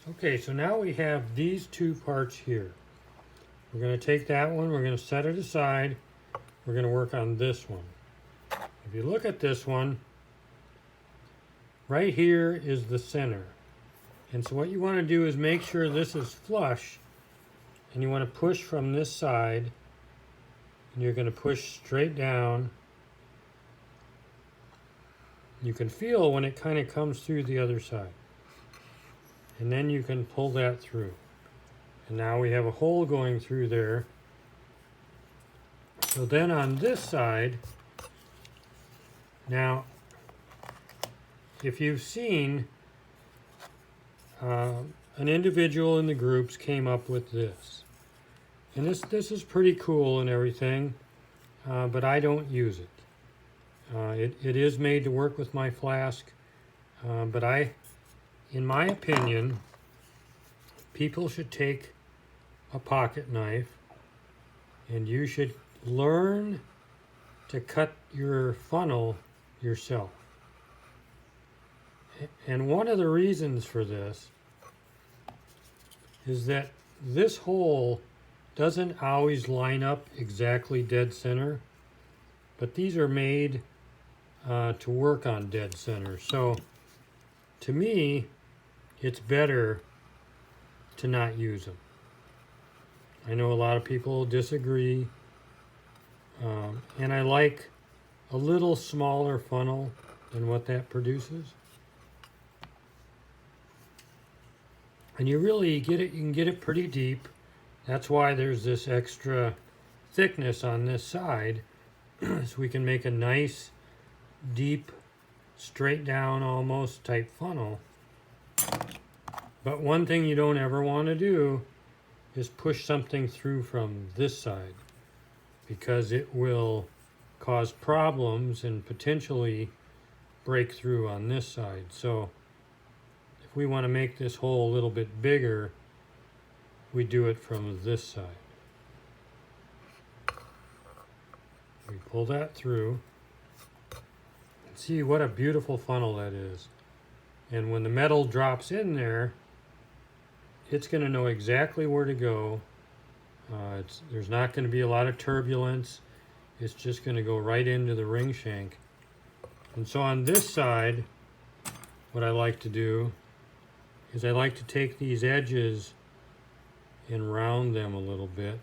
Okay, so now we have these two parts here. We're going to take that one, we're going to set it aside. We're going to work on this one. If you look at this one, right here is the center. And so what you want to do is make sure this is flush, and you want to push from this side, and you're going to push straight down. You can feel when it kind of comes through the other side. And then you can pull that through. And now we have a hole going through there. So then on this side, now, if you've seen, an individual in the groups came up with this. And this is pretty cool and everything, but I don't use it. It is made to work with my flask, but in my opinion, people should take a pocket knife and you should learn to cut your funnel yourself. And one of the reasons for this is that this hole doesn't always line up exactly dead center, but these are made to work on dead center. So to me, it's better to not use them. I know a lot of people disagree, and I like a little smaller funnel than what that produces. And you really get it, you can get it pretty deep. That's why there's this extra thickness on this side, so we can make a nice, deep, straight down almost type funnel. But one thing you don't ever want to do is push something through from this side, because it will cause problems and potentially break through on this side. So if we want to make this hole a little bit bigger, we do it from this side. We pull that through. See what a beautiful funnel that is. And when the metal drops in there, it's going to know exactly where to go. There's not going to be a lot of turbulence. It's just going to go right into the ring shank. And so on this side, what I like to do is I like to take these edges and round them a little bit.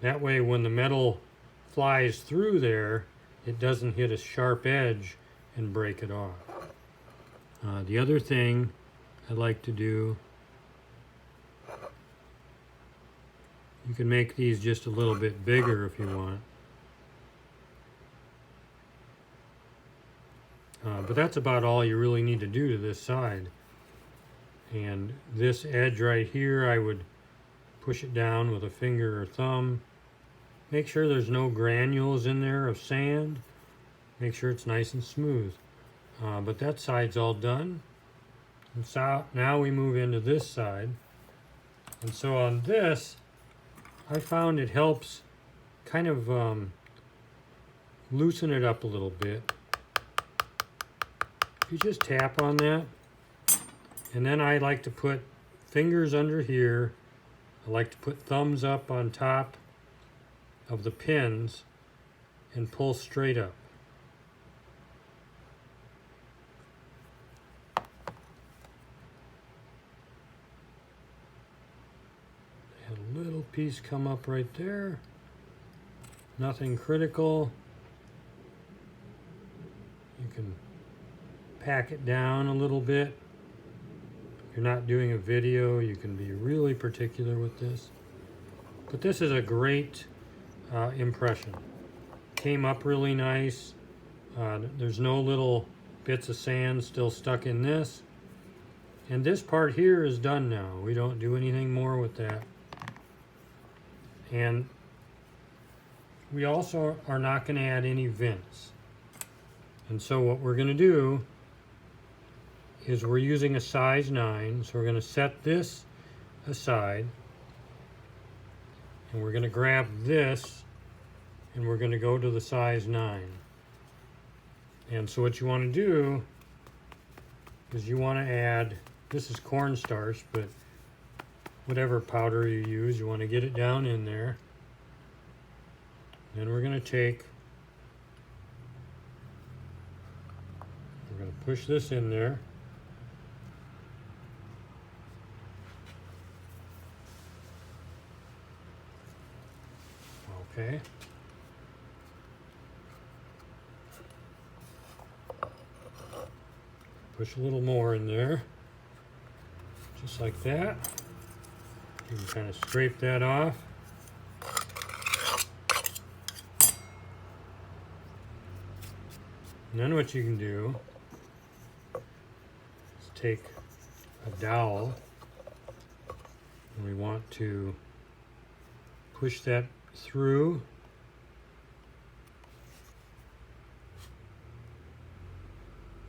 That way when the metal flies through there, it doesn't hit a sharp edge and break it off. The other thing I like to do, you can make these just a little bit bigger if you want. But that's about all you really need to do to this side. And this edge right here, I would push it down with a finger or thumb. Make sure there's no granules in there of sand. Make sure it's nice and smooth. But that side's all done. And so now we move into this side. And so on this, I found it helps kind of loosen it up a little bit. If you just tap on that, and then I like to put fingers under here. I like to put thumbs up on top of the pins and pull straight up. A little piece come up right there. Nothing critical. You can pack it down a little bit. If you're not doing a video, you can be really particular with this. But this is a great impression. Came up really nice. There's no little bits of sand still stuck in this. And this part here is done now. We don't do anything more with that. And we also are not going to add any vents. And so what we're going to do is we're using a size 9, so we're going to set this aside, and we're going to grab this, and we're going to go to the size 9. And so what you want to do is you want to add, this is cornstarch, but whatever powder you use, you want to get it down in there. Then we're going to push this in there. Okay. Push a little more in there, just like that. You can kind of scrape that off. And then what you can do is take a dowel, and we want to push that through.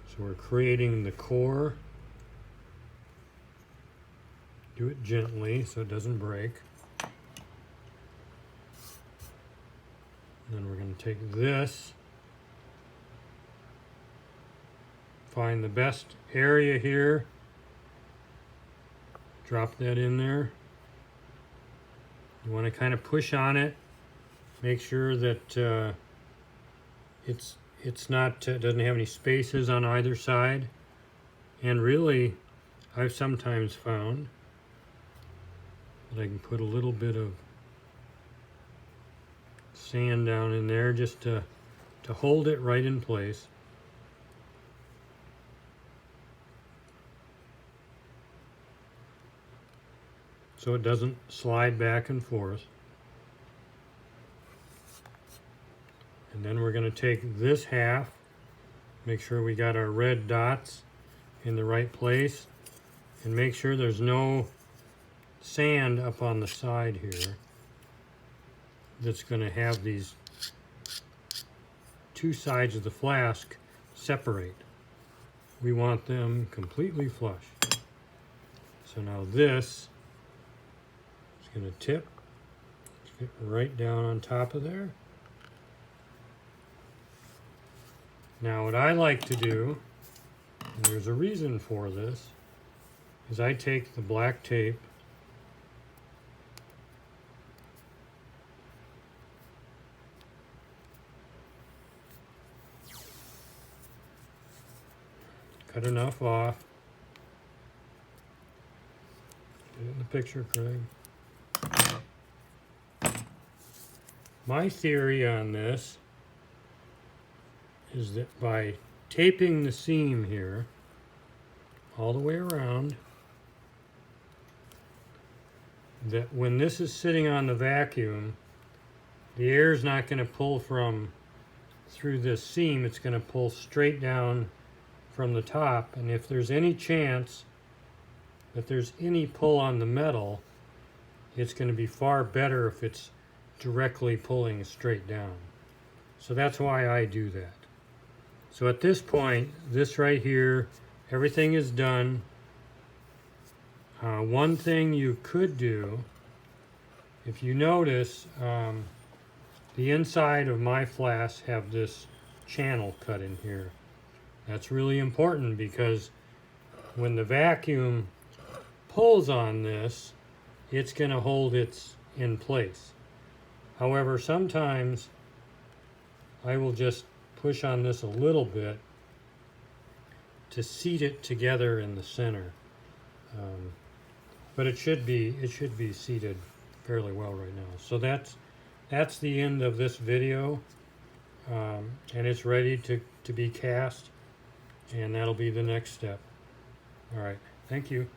So we're creating the core. Do it gently so it doesn't break. And then we're going to take this, find the best area here, drop that in there. You want to kind of push on it, make sure that it's not doesn't have any spaces on either side. And really, I've sometimes found that I can put a little bit of sand down in there just to hold it right in place. So it doesn't slide back and forth. And then we're going to take this half, make sure we got our red dots in the right place, and make sure there's no sand up on the side here that's going to have these two sides of the flask separate. We want them completely flush. So now this is going to tip, get right down on top of there. Now what I like to do, and there's a reason for this, is I take the black tape cut enough off. Get it in the picture, Craig. My theory on this is that by taping the seam here all the way around, that when this is sitting on the vacuum, the air is not going to pull from through this seam, it's going to pull straight down from the top. And if there's any chance that there's any pull on the metal, it's going to be far better if it's directly pulling straight down. So that's why I do that. So at this point, this right here, everything is done. One thing you could do, if you notice, the inside of my flask have this channel cut in here. That's really important because when the vacuum pulls on this, it's going to hold it in place. However, sometimes I will just push on this a little bit to seat it together in the center. But it should be seated fairly well right now. So that's the end of this video, and it's ready to be cast, and that'll be the next step. All right, thank you.